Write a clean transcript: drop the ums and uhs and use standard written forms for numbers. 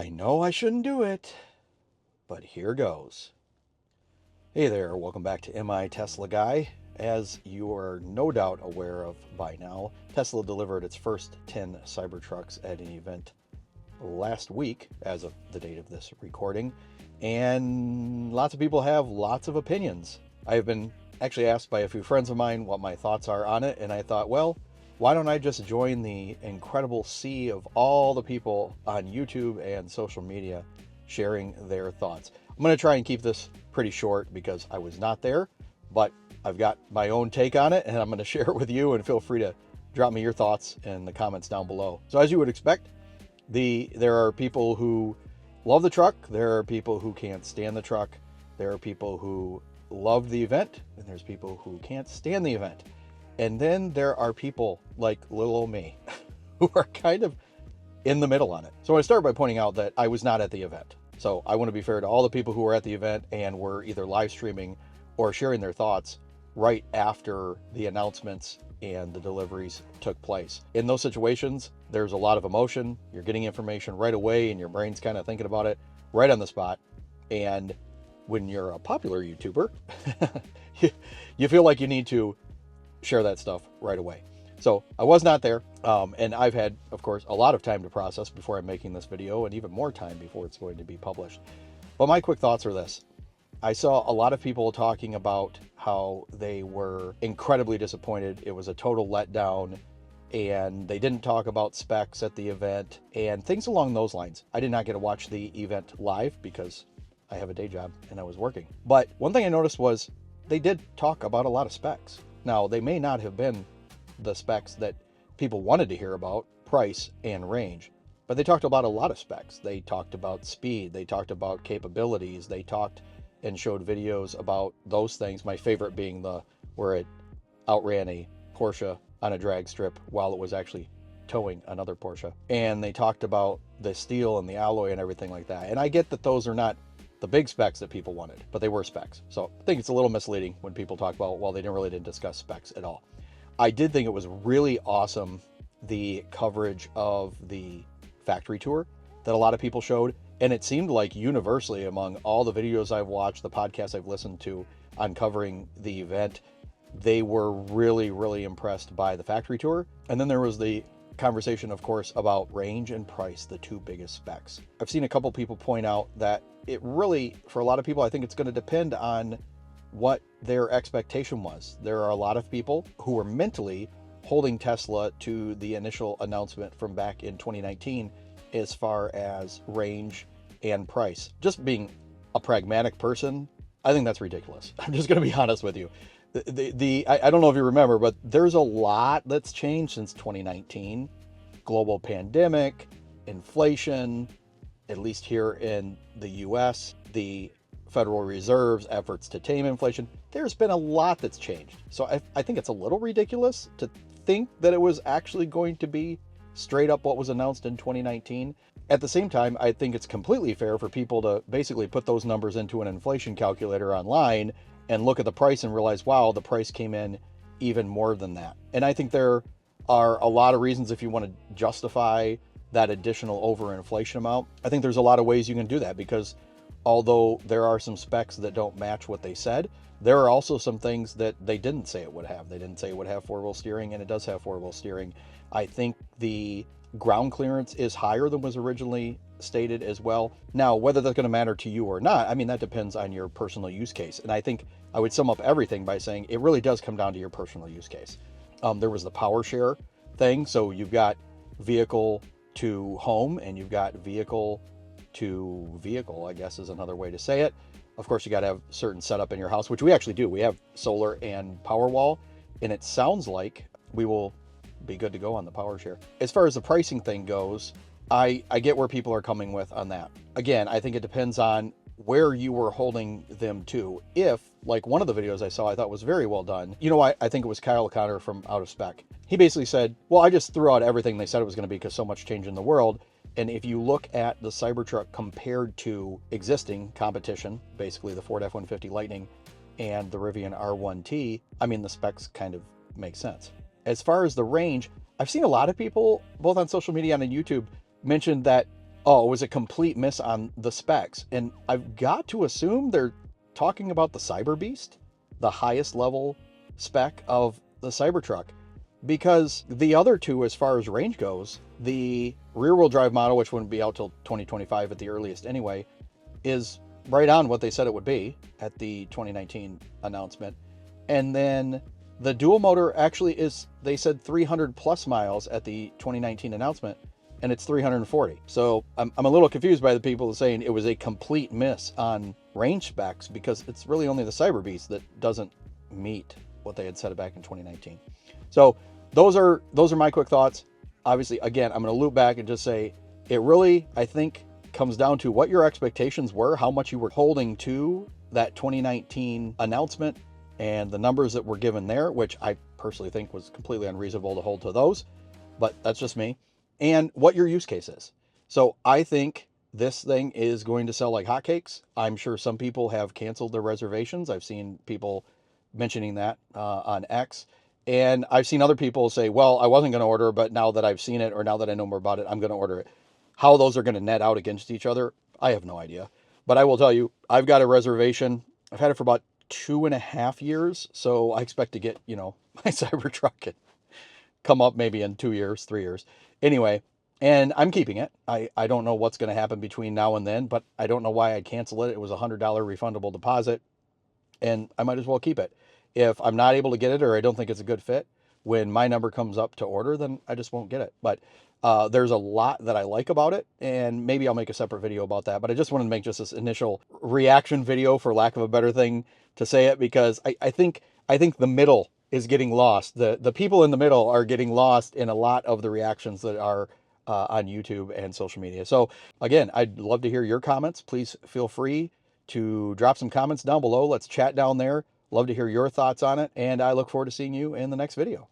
I know I shouldn't do it, but here goes. Hey there, welcome back to Am I Tesla Guy? As you are no doubt aware of by now, Tesla delivered its first 10 Cybertrucks at an event last week, as of the date of this recording, and lots of people have lots of opinions. I have been actually asked by a few friends of mine what my thoughts are on it, and I thought, well, why don't I just join the incredible sea of all the people on YouTube and social media sharing their thoughts? I'm going to try and keep this pretty short because I was not there, but I've got my own take on it and I'm going to share it with you, and feel free to drop me your thoughts in the comments down below. So as you would expect, there are people who love the truck, there are people who can't stand the truck, there are people who love the event, and there's people who can't stand the event. And then there are people like little old me who are kind of in the middle on it. So I want to start by pointing out that I was not at the event. So I want to be fair to all the people who were at the event and were either live streaming or sharing their thoughts right after the announcements and the deliveries took place. In those situations, there's a lot of emotion. You're getting information right away and your brain's kind of thinking about it right on the spot. And when you're a popular YouTuber, you feel like you need to share that stuff right away. So I was not there, and I've had, of course, a lot of time to process before I'm making this video, and even more time before it's going to be published. But my quick thoughts are this. I saw a lot of people talking about how they were incredibly disappointed. It was a total letdown, and they didn't talk about specs at the event and things along those lines. I did not get to watch the event live because I have a day job and I was working. But one thing I noticed was they did talk about a lot of specs. Now, they may not have been the specs that people wanted to hear about, price and range, but they talked about a lot of specs. They talked about speed, they talked about capabilities, they talked and showed videos about those things. My favorite being where it outran a Porsche on a drag strip while it was actually towing another Porsche. And they talked about the steel and the alloy and everything like that. And I get that those are not the big specs that people wanted, but they were specs. So I think it's a little misleading when people talk about, well, they really didn't discuss specs at all. I did think it was really awesome, the coverage of the factory tour that a lot of people showed. And it seemed like universally among all the videos I've watched, the podcasts I've listened to on covering the event, they were really, really impressed by the factory tour. And then there was the conversation, of course, about range and price, the two biggest specs. I've seen a couple people point out that it really, for a lot of people, I think it's going to depend on what their expectation was. There are a lot of people who were mentally holding Tesla to the initial announcement from back in 2019 as far as range and price. Just being a pragmatic person, I think that's ridiculous. I'm just going to be honest with you. I don't know if you remember, but there's a lot that's changed since 2019. Global pandemic, inflation, at least here in the US, the Federal Reserve's efforts to tame inflation. There's been a lot that's changed. So I think it's a little ridiculous to think that it was actually going to be straight up what was announced in 2019. At the same time, I think it's completely fair for people to basically put those numbers into an inflation calculator online and look at the price and realize, wow, the price came in even more than that. And I think there are a lot of reasons if you want to justify that additional overinflation amount. I think there's a lot of ways you can do that, because although there are some specs that don't match what they said, there are also some things that they didn't say it would have. They didn't say it would have four-wheel steering, and it does have four-wheel steering. I think the ground clearance is higher than was originally stated as well. Now, whether that's going to matter to you or not, I mean, that depends on your personal use case. And I think I would sum up everything by saying it really does come down to your personal use case. There was the power share thing. So you've got vehicle to home and you've got vehicle to vehicle, I guess is another way to say it. Of course, you got to have certain setup in your house, which we actually do. We have solar and power wall, and it sounds like we will be good to go on the power share. As far as the pricing thing goes, I get where people are coming with on that. Again, I think it depends on where you were holding them to. If, like one of the videos I saw, I thought was very well done. You know, I think it was Kyle Connor from Out of Spec. He basically said, well, I just threw out everything they said it was going to be because so much change in the world. And if you look at the Cybertruck compared to existing competition, basically the Ford F-150 Lightning and the Rivian R1T, I mean, the specs kind of make sense. As far as the range, I've seen a lot of people, both on social media and on YouTube, mention that Oh, it was a complete miss on the specs. And I've got to assume they're talking about the Cyber Beast, the highest level spec of the Cybertruck. Because the other two, as far as range goes, the rear wheel drive model, which wouldn't be out till 2025 at the earliest anyway, is right on what they said it would be at the 2019 announcement. And then the dual motor actually is, they said 300 plus miles at the 2019 announcement, and it's 340. So I'm a little confused by the people saying it was a complete miss on range specs, because it's really only the Cyber Beast that doesn't meet what they had said back in 2019. So those are my quick thoughts. Obviously, again, I'm going to loop back and just say it really, I think, comes down to what your expectations were, how much you were holding to that 2019 announcement and the numbers that were given there, which I personally think was completely unreasonable to hold to those, but that's just me, and what your use case is. So I think this thing is going to sell like hotcakes. I'm sure some people have canceled their reservations. I've seen people mentioning that on X. And I've seen other people say, well, I wasn't going to order, but now that I've seen it, or now that I know more about it, I'm going to order it. How those are going to net out against each other, I have no idea. But I will tell you, I've got a reservation. I've had it for about 2.5 years. So I expect to get, my Cybertruck and come up maybe in 2 years, 3 years. Anyway, and I'm keeping it. I don't know what's going to happen between now and then, but I don't know why I'd cancel it. It was a $100 refundable deposit, and I might as well keep it. If I'm not able to get it, or I don't think it's a good fit, when my number comes up to order, then I just won't get it. But there's a lot that I like about it, and maybe I'll make a separate video about that. But I just wanted to make just this initial reaction video, for lack of a better thing to say it, because I think the middle is getting lost. The people in the middle are getting lost in a lot of the reactions that are on YouTube and social media. So again, I'd love to hear your comments. Please feel free to drop some comments down below. Let's chat down there. Love to hear your thoughts on it, and I look forward to seeing you in the next video.